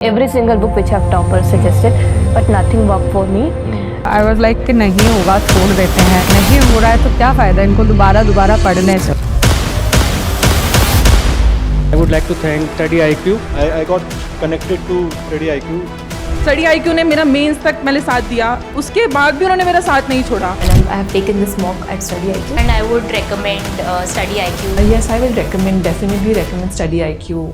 Every single book which I've toppers suggested, but nothing worked for me. I was like कि नहीं होगा छोड़ देते हैं, नहीं हो रहा है तो क्या फ़ायदा इनको दोबारा पढ़ने से। I would like to thank Study IQ. I got connected to Study IQ. Study IQ ने मेरा मेंस तक मैंने साथ दिया, उसके बाद भी उन्होंने मेरा साथ नहीं छोड़ा। And I have taken this mock at Study IQ. And I would recommend Study IQ. Yes, I will definitely recommend Study IQ.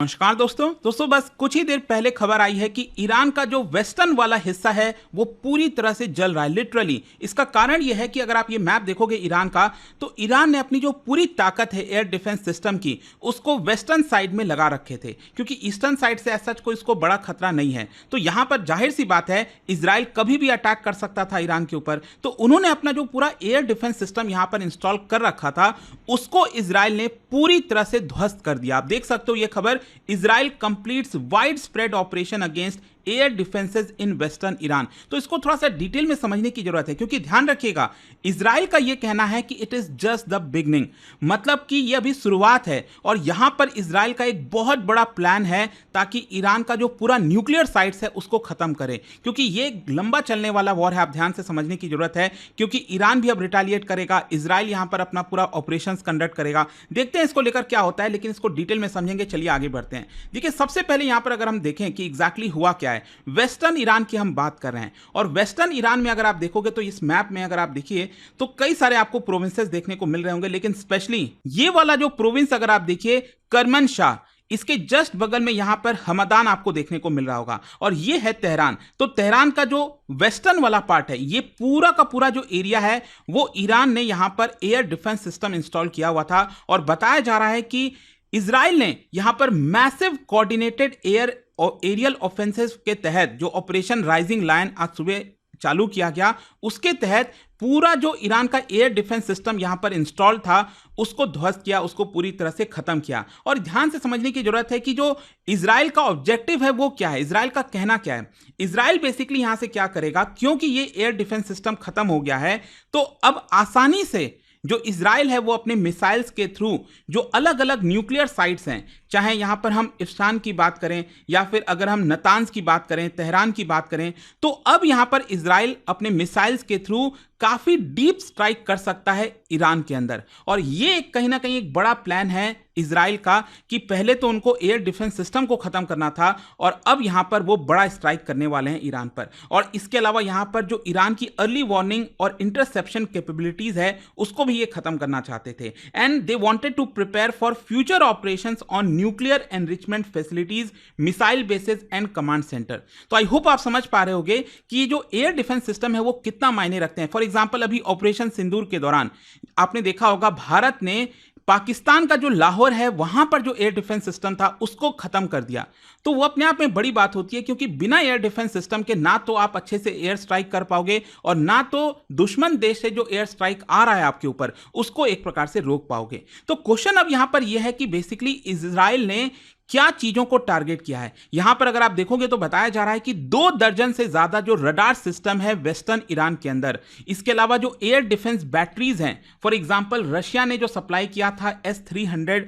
नमस्कार दोस्तों बस कुछ ही देर पहले खबर आई है कि ईरान का जो वेस्टर्न वाला हिस्सा है वो पूरी तरह से जल रहा है लिटरली। इसका कारण ये है कि अगर आप ये मैप देखोगे ईरान का, तो ईरान ने अपनी जो पूरी ताकत है एयर डिफेंस सिस्टम की उसको वेस्टर्न साइड में लगा रखे थे, क्योंकि ईस्टर्न साइड से ऐसा कोई इसको बड़ा खतरा नहीं है। तो यहाँ पर जाहिर सी बात है इजराइल कभी भी अटैक कर सकता था ईरान के ऊपर, तो उन्होंने अपना जो पूरा एयर डिफेंस सिस्टम यहाँ पर इंस्टॉल कर रखा था उसको इजराइल ने पूरी तरह से ध्वस्त कर दिया। आप देख सकते हो ये खबर, Israel completes wide spread operation against air defences in western Iran. तो इसको थोड़ा सा डिटेल में समझने की जरूरत है, क्योंकि ध्यान रखिएगा इजराइल का यह कहना है कि it is just the beginning, मतलब कि यह अभी शुरुआत है और यहां पर इजराइल का एक बहुत बड़ा प्लान है ताकि ईरान का जो पूरा न्यूक्लियर साइट्स है उसको खत्म करे, क्योंकि यह लंबा चलने वाला वॉर है। आप ध्यान से समझने की जरूरत है, क्योंकि ईरान भी अब रिटालिएट करेगा, इजराइल यहां पर अपना पूरा ऑपरेशन कंडक्ट करेगा। देखते हैं इसको लेकर क्या होता है, लेकिन इसको डिटेल में समझेंगे। चलिए आगे बढ़ते हैं। देखिए सबसे पहले यहां पर अगर हम देखें कि एग्जैक्टली हुआ क्या है, वेस्टर्न ईरान की हम बात कर रहे हैं और वेस्टर्न ईरान में अगर आप देखोगे तो इस मैप में अगर आप देखिए तो कई सारे आपको प्रोविंसेस देखने को मिल रहे होंगे, लेकिन स्पेशली ये वाला जो प्रोविंस अगर आप देखिए करमनशाह, इसके जस्ट बगल में यहां पर हमदान आपको देखने को मिल रहा होगा और ये है तेहरान। तो तेहरान का जो वेस्टर्न वाला पार्ट है, ये पूरा का पूरा जो एरिया है वो ईरान ने यहां पर एयर डिफेंस सिस्टम इंस्टॉल किया हुआ था और बताया जा रहा है कि इजराइल ने यहां पर मैसिव कोऑर्डिनेटेड एरियल ऑफेंसेस के तहत जो ऑपरेशन राइजिंग लायन आज सुबह चालू किया गया, उसके तहत पूरा जो ईरान का एयर डिफेंस सिस्टम यहां पर इंस्टॉल था उसको ध्वस्त किया, उसको पूरी तरह से खत्म किया। और ध्यान से समझने की जरूरत है कि जो इजराइल का ऑब्जेक्टिव है वो क्या है, इजराइल का कहना क्या है। इजराइल बेसिकली यहां से क्या करेगा, क्योंकि ये एयर डिफेंस सिस्टम खत्म हो गया है तो अब आसानी से जो इजराइल है वो अपने मिसाइल्स के थ्रू जो अलग अलग न्यूक्लियर साइट्स हैं, चाहे यहां पर हम इफ्सान की बात करें या फिर अगर हम नतांज की बात करें, तेहरान की बात करें, तो अब यहां पर इजराइल अपने मिसाइल्स के थ्रू काफी डीप स्ट्राइक कर सकता है ईरान के अंदर। और ये कहीं ना कहीं एक बड़ा प्लान है इजराइल का कि पहले तो उनको एयर डिफेंस सिस्टम को खत्म करना था और अब यहां पर वो बड़ा स्ट्राइक करने वाले हैं ईरान पर। और इसके अलावा यहां पर जो ईरान की अर्ली वार्निंग और इंटरसेप्शन कैपेबिलिटीज है उसको भी ये खत्म करना चाहते थे। And they wanted to prepare for future operations on nuclear enrichment facilities, missile bases and command centre. तो आई होप आप समझ पा रहे होंगे कि ये जो एयर डिफेंस सिस्टम है वो कितना मायने रखते हैं। फॉर एग्जाम्पल अभी ऑपरेशन सिंदूर के दौरान आपने देखा होगा भारत ने पाकिस्तान का जो लाहौर है वहां पर जो एयर डिफेंस सिस्टम था उसको खत्म कर दिया। तो वो अपने आप में बड़ी बात होती है, क्योंकि बिना एयर डिफेंस सिस्टम के ना तो आप अच्छे से एयर स्ट्राइक कर पाओगे और ना तो दुश्मन देश से जो एयर स्ट्राइक आ रहा है आपके ऊपर उसको एक प्रकार से रोक पाओगे। तो क्वेश्चन अब यहां पर यह है कि बेसिकली इजराइल ने क्या चीजों को टारगेट किया है। यहां पर अगर आप देखोगे तो बताया जा रहा है कि 2 दर्जन से ज्यादा जो रडार सिस्टम है वेस्टर्न ईरान के अंदर, इसके अलावा जो एयर डिफेंस बैटरीज हैं, फॉर एग्जांपल रशिया ने जो सप्लाई किया था S-300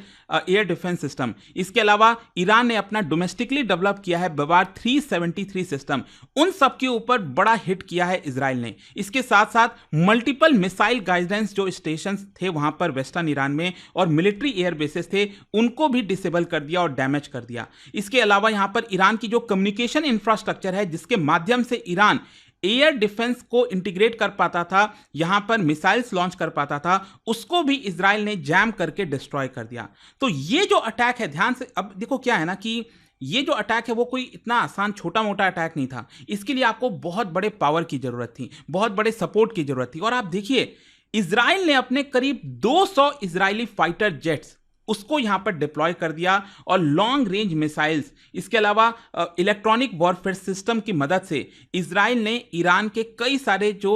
एयर डिफेंस सिस्टम, इसके अलावा ईरान ने अपना डोमेस्टिकली डेवलप किया है बवार 373 सिस्टम, उन सब के ऊपर बड़ा हिट किया है इजराइल ने। इसके साथ साथ मल्टीपल मिसाइल गाइडेंस जो स्टेशन थे वहां पर वेस्टर्न ईरान में और मिलिट्री एयर बेसेस थे उनको भी डिसेबल कर दिया और डैमेज कर दिया। इसके अलावा यहां पर ईरान की जो कम्युनिकेशन इंफ्रास्ट्रक्चर है जिसके माध्यम से ईरान एयर डिफेंस को इंटीग्रेट कर पाता था, यहां पर मिसाइल्स लॉन्च कर पाता था, उसको भी इजराइल ने जैम करके डिस्ट्रॉय कर दिया। तो ये जो अटैक है, ध्यान से अब देखो क्या है ना कि ये जो अटैक है वो कोई इतना आसान छोटा मोटा अटैक नहीं था। इसके लिए आपको बहुत बड़े पावर की जरूरत थी, बहुत बड़े सपोर्ट की जरूरत थी। और आप देखिए इजराइल ने अपने करीब 200 इजरायली फाइटर जेट्स उसको यहां पर डिप्लॉय कर दिया और लॉन्ग रेंज मिसाइल्स, इसके अलावा इलेक्ट्रॉनिक वॉरफेयर सिस्टम की मदद से इजराइल ने ईरान के कई सारे जो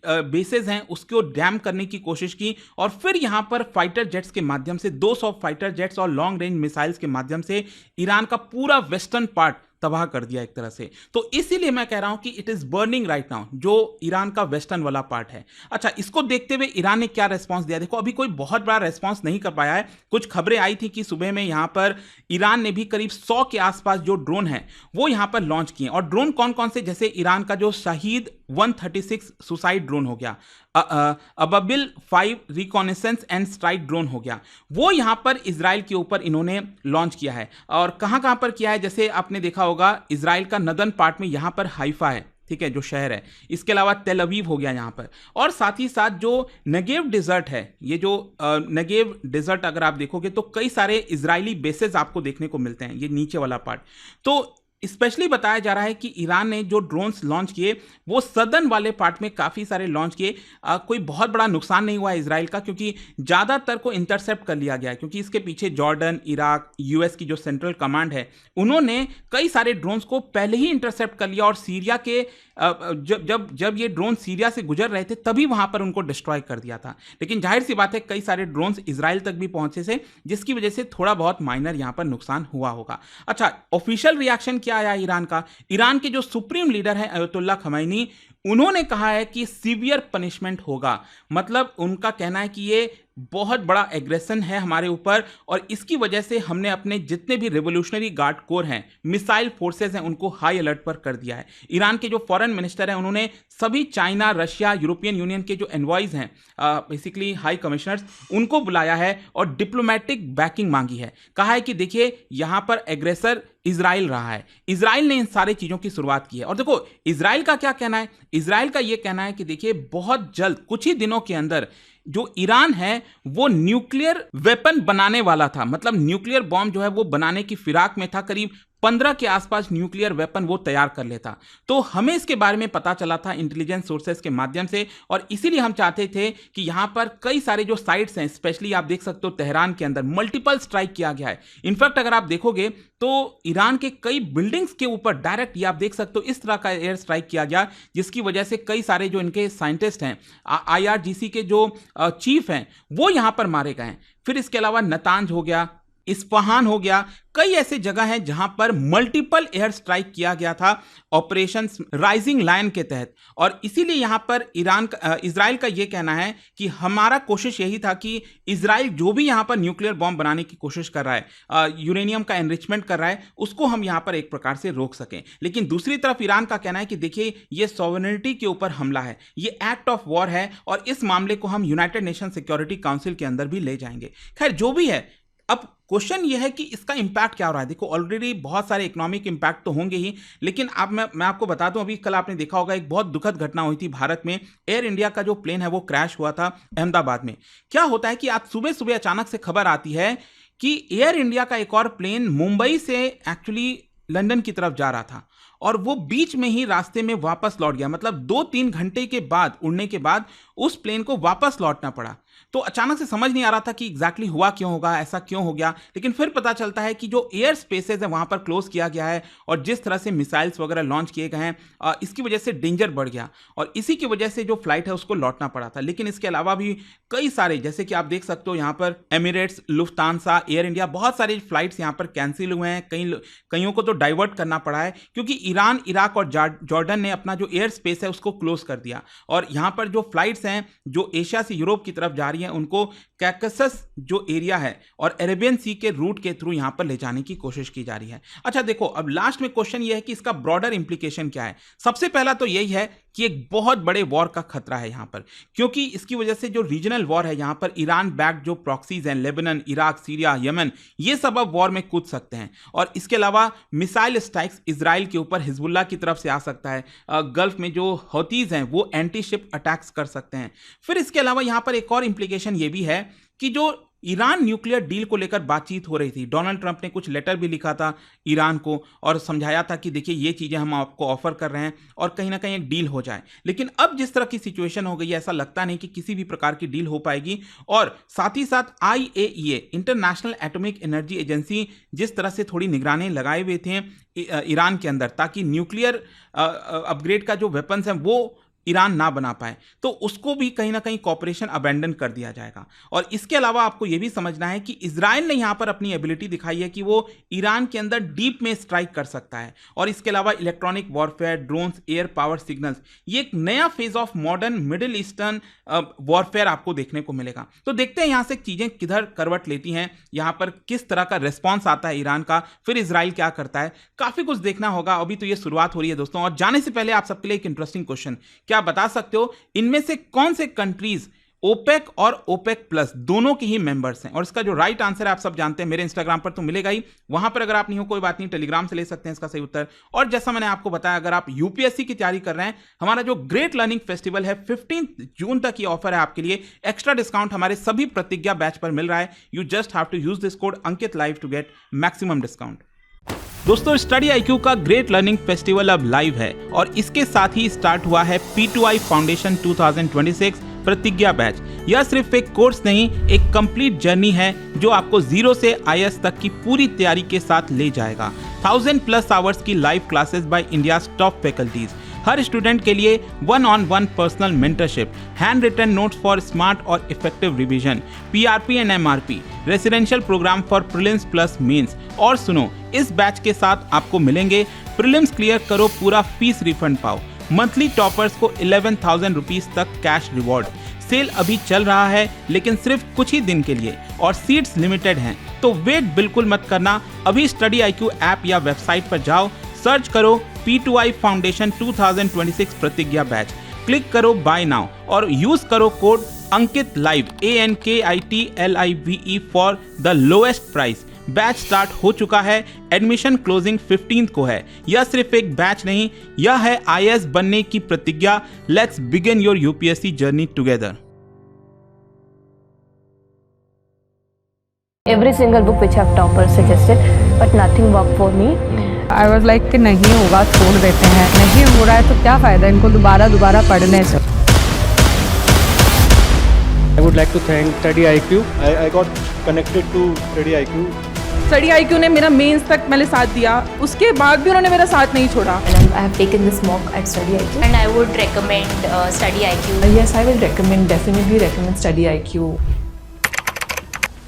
बेसेस हैं उसको डैम करने की कोशिश की और फिर यहां पर फाइटर जेट्स के माध्यम से 200 फाइटर जेट्स और लॉन्ग रेंज मिसाइल्स के माध्यम से ईरान का पूरा वेस्टर्न पार्ट तबाह कर दिया एक तरह से। तो इसीलिए मैं कह रहा हूं कि it is burning right now, जो ईरान का वेस्टर्न वाला पार्ट है। अच्छा, इसको देखते हुए ईरान ने क्या रेस्पॉन्स दिया? देखो, अभी कोई बहुत बड़ा रेस्पॉन्स नहीं कर पाया है। कुछ खबरें आई थी कि सुबह में यहां पर ईरान ने भी करीब 100 के आसपास जो ड्रोन है वो यहां पर लॉन्च किए। और ड्रोन कौन कौन से? जैसे ईरान का जो शाहीद 136 सुसाइड ड्रोन हो गया, अबाबिल 5 रिकॉनेसेंस एंड स्ट्राइक ड्रोन हो गया, वो यहां पर इजराइल के ऊपर इन्होंने लॉन्च किया है। और कहां कहां पर किया है? जैसे आपने देखा होगा इजराइल का नदर्न पार्ट में यहां पर हाइफा है, ठीक है, जो शहर है। इसके अलावा तेल अवीव हो गया यहाँ पर। और साथ ही साथ जो नेगेव डिजर्ट है, ये जो नेगेव डिजर्ट अगर आप देखोगे तो कई सारे इजरायली बेसेस आपको देखने को मिलते हैं, ये नीचे वाला पार्ट। तो स्पेशली बताया जा रहा है कि ईरान ने जो ड्रोन्स लॉन्च किए वो सदर्न वाले पार्ट में काफ़ी सारे लॉन्च किए। कोई बहुत बड़ा नुकसान नहीं हुआ इजराइल का, क्योंकि ज़्यादातर को इंटरसेप्ट कर लिया गया है। क्योंकि इसके पीछे जॉर्डन, इराक, यूएस की जो सेंट्रल कमांड है, उन्होंने कई सारे ड्रोन्स को पहले ही इंटरसेप्ट कर लिया। और सीरिया के जब ये ड्रोन सीरिया से गुजर रहे थे तभी वहां पर उनको डिस्ट्रॉय कर दिया था। लेकिन जाहिर सी बात है कई सारे ड्रोन्स इजराइल तक भी पहुंचे थे, जिसकी वजह से थोड़ा बहुत माइनर यहां पर नुकसान हुआ होगा। अच्छा, ऑफिशियल रिएक्शन क्या आया ईरान का? ईरान के जो सुप्रीम लीडर है अयतुल्ला खमैनी, उन्होंने कहा है कि सीवियर पनिशमेंट होगा। मतलब उनका कहना है कि ये बहुत बड़ा एग्रेशन है हमारे ऊपर, और इसकी वजह से हमने अपने जितने भी रेवोल्यूशनरी गार्ड कोर हैं, मिसाइल फोर्सेस हैं, उनको हाई अलर्ट पर कर दिया है। ईरान के जो फॉरेन मिनिस्टर हैं, उन्होंने सभी चाइना, रशिया, यूरोपियन यूनियन के जो एनवॉयज हैं, बेसिकली हाई कमिश्नर्स, उनको बुलाया है और डिप्लोमेटिक बैकिंग मांगी है। कहा है कि देखिए यहाँ पर एग्रेसर इजराइल रहा है, इजराइल ने इन सारी चीज़ों की शुरुआत की है। और देखो इजराइल का क्या कहना है? इजराइल का ये कहना है कि देखिए बहुत जल्द, कुछ ही दिनों के अंदर जो ईरान है वो न्यूक्लियर वेपन बनाने वाला था। मतलब न्यूक्लियर बॉम्ब जो है वो बनाने की फिराक में था। करीब 15 के आसपास न्यूक्लियर वेपन वो तैयार कर लेता। तो हमें इसके बारे में पता चला था इंटेलिजेंस सोर्सेस के माध्यम से, और इसीलिए हम चाहते थे कि यहाँ पर कई सारे जो साइट्स हैं, स्पेशली आप देख सकते हो तेहरान के अंदर मल्टीपल स्ट्राइक किया गया है। इनफैक्ट अगर आप देखोगे तो ईरान के कई बिल्डिंग्स के ऊपर डायरेक्ट, ये आप देख सकते हो, इस तरह का एयर स्ट्राइक किया गया, जिसकी वजह से कई सारे जो इनके साइंटिस्ट हैं, IRGC के जो चीफ हैं, वो यहाँ पर मारे गए हैं। फिर इसके अलावा नतांज हो गया, इस्फहान हो गया, कई ऐसे जगह हैं जहां पर मल्टीपल एयर स्ट्राइक किया गया था ऑपरेशन राइजिंग लायन के तहत। और इसीलिए यहां पर इजराइल का यह कहना है कि हमारा कोशिश यही था कि इजराइल जो भी यहां पर न्यूक्लियर बॉम्ब बनाने की कोशिश कर रहा है, यूरेनियम का एनरिचमेंट कर रहा है, उसको हम यहां पर एक प्रकार से रोक सकें। लेकिन दूसरी तरफ ईरान का कहना है कि देखिए ये सॉवरेनिटी के ऊपर हमला है, ये एक्ट ऑफ वॉर है, और इस मामले को हम यूनाइटेड नेशन सिक्योरिटी काउंसिल के अंदर भी ले जाएंगे। खैर जो भी है, अब क्वेश्चन यह है कि इसका इंपैक्ट क्या हो रहा है। देखो ऑलरेडी बहुत सारे इकोनॉमिक इंपैक्ट तो होंगे ही, लेकिन अब मैं आपको बता दूं, अभी कल आपने देखा होगा एक बहुत दुखद घटना हुई थी भारत में। एयर इंडिया का जो प्लेन है वो क्रैश हुआ था अहमदाबाद में। क्या होता है कि आज सुबह सुबह अचानक से खबर आती है कि एयर इंडिया का एक और प्लेन मुंबई से एक्चुअली लंदन की तरफ जा रहा था, और वो बीच में ही रास्ते में वापस लौट गया। मतलब 2-3 घंटे के बाद, उड़ने के बाद उस प्लेन को वापस लौटना पड़ा। तो अचानक से समझ नहीं आ रहा था कि एग्जैक्टली हुआ क्यों होगा, ऐसा क्यों हो गया। लेकिन फिर पता चलता है कि जो एयर स्पेसेस है वहां पर क्लोज किया गया है, और जिस तरह से मिसाइल्स वगैरह लॉन्च किए गए हैं, इसकी वजह से डेंजर बढ़ गया, और इसी की वजह से जो फ्लाइट है उसको लौटना पड़ा था। लेकिन इसके अलावा भी कई सारे, जैसे कि आप देख सकते हो यहाँ पर एमिरेट्स, लुफ्तांसा, एयर इंडिया, बहुत सारे फ्लाइट्स यहाँ पर कैंसिल हुए हैं। कईयों को तो डाइवर्ट करना पड़ा है, क्योंकि ईरान, इराक और जॉर्डन ने अपना जो एयर स्पेस है उसको क्लोज कर दिया। और यहाँ पर जो फ्लाइट्स हैं जो एशिया से यूरोप की तरफ जा रही हैं, उनको कैकसस जो एरिया है और अरेबियन सी के रूट के थ्रू यहां पर ले जाने की कोशिश की जा रही है। अच्छा देखो, अब लास्ट में क्वेश्चन यह है कि इसका ब्रॉडर इंप्लीकेशन क्या है। सबसे पहला तो यही है कि एक बहुत बड़े वॉर का खतरा है यहां पर, क्योंकि इसकी वजह से जो रीजनल वॉर है यहां पर, ईरान बैक्ड जो प्रॉक्सीज हैं, लेबनान, इराक, सीरिया, यमन, ये सब अब वॉर में कूद सकते हैं। और इसके अलावा मिसाइल स्ट्राइक्स इजराइल के ऊपर हिजबुल्लाह की तरफ से आ सकता है। गल्फ में जो हौतीज हैं वो एंटी शिप अटैक्स कर सकते हैं। फिर इसके अलावा यहां पर एक और इंप्लीकेशन ये भी है कि जो ईरान न्यूक्लियर डील को लेकर बातचीत हो रही थी, डोनाल्ड ट्रंप ने कुछ लेटर भी लिखा था ईरान को और समझाया था कि देखिए ये चीज़ें हम आपको ऑफर कर रहे हैं और कहीं ना कहीं एक डील हो जाए। लेकिन अब जिस तरह की सिचुएशन हो गई है, ऐसा लगता नहीं कि किसी भी प्रकार की डील हो पाएगी। और साथ ही साथ IAEA, international atomic energy agency, जिस तरह से थोड़ी निगरानी लगाए हुए थे ईरान के अंदर, ताकि न्यूक्लियर अपग्रेड का जो वेपन्स हैं वो ईरान ना बना पाए तो उसको भी कहीं ना कहीं कॉपरेशन अबेंडन कर दिया जाएगा। और इसके अलावा आपको यह भी समझना है कि इजराइल ने यहां पर अपनी एबिलिटी दिखाई है कि वो ईरान के अंदर डीप में स्ट्राइक कर सकता है। और इसके अलावा electronic warfare, drones, air power signals, ये एक नया phase of modern middle eastern warfare आपको देखने को मिलेगा। तो देखते हैं यहां से चीजें किधर करवट लेती हैं, यहां पर किस तरह का रिस्पॉन्स आता है ईरान का, फिर इजराइल क्या करता है। काफी कुछ देखना होगा, अभी तो ये शुरुआत हो रही है दोस्तों। और जाने से पहले आप सबके लिए एक इंटरेस्टिंग क्वेश्चन, क्या आप बता सकते हो इनमें से कौन से कंट्रीज ओपेक और ओपेक प्लस दोनों के ही मेंबर्स हैं? और इसका जो राइट आंसर है आप सब जानते हैं, मेरे इंस्टाग्राम पर तो मिलेगा ही, वहां पर अगर आप नहीं हो कोई बात नहीं, टेलीग्राम से ले सकते हैं इसका सही उत्तर। और जैसा मैंने आपको बताया, अगर आप यूपीएससी की तैयारी कर रहे हैं, हमारा जो ग्रेट लर्निंग फेस्टिवल है 15 जून तक ये ऑफर है आपके लिए। एक्स्ट्रा डिस्काउंट हमारे सभी प्रतिज्ञा बैच पर मिल रहा है। You just have to use this code Ankit live to get maximum discount. दोस्तों, स्टडी आईक्यू का ग्रेट लर्निंग फेस्टिवल अब लाइव है और इसके साथ ही स्टार्ट हुआ है P2I फाउंडेशन 2026 प्रतिज्ञा बैच। यह सिर्फ एक कोर्स नहीं, एक कंप्लीट जर्नी है जो आपको 0 से IAS तक की पूरी तैयारी के साथ ले जाएगा। 1000+ आवर्स की live classes by India's top faculties, हर स्टूडेंट के लिए 1-on-1 personal mentorship, hand written notes for smart और effective revision, PRP and MRP, residential programme for prelims plus mains. और सुनो, इस बैच के साथ आपको मिलेंगे प्रीलिम्स क्लियर करो पूरा फीस रिफंड पाओ, मंथली टॉपर्स को 11,000 रुपीज तक कैश रिवॉर्ड। सेल अभी चल रहा है लेकिन सिर्फ कुछ ही दिन के लिए और सीट्स लिमिटेड हैं, तो वेट बिल्कुल मत करना। अभी स्टडी आईक्यू ऐप या वेबसाइट पर जाओ, सर्च करो P2I फाउंडेशन 2026 प्रतिज्ञा बैच, क्लिक करो बाय नाउ और यूज करो code Ankit live ANKITLIVE for the lowest price. Batch start हो चुका है, एडमिशन क्लोजिंग 15 को है। यह सिर्फ एक बैच नहीं, यह है IAS बनने की प्रतिज्ञा। Let's begin your UPSC journey together. Every single book which have toppers suggested, but nothing worked for me. I was like कि नहीं होगा छोड़ देते हैं, नहीं हो रहा है तो क्या फ़ायदा इनको दोबारा पढ़ने से। I would like to thank Study IQ. I got connected to Study IQ. Study IQ ने मेरा मेंस तक मैंने साथ दिया, उसके बाद भी उन्होंने मेरा साथ नहीं छोड़ा। And I have taken this mock at Study IQ and I would recommend Study IQ. Yes, I will recommend, definitely recommend Study IQ.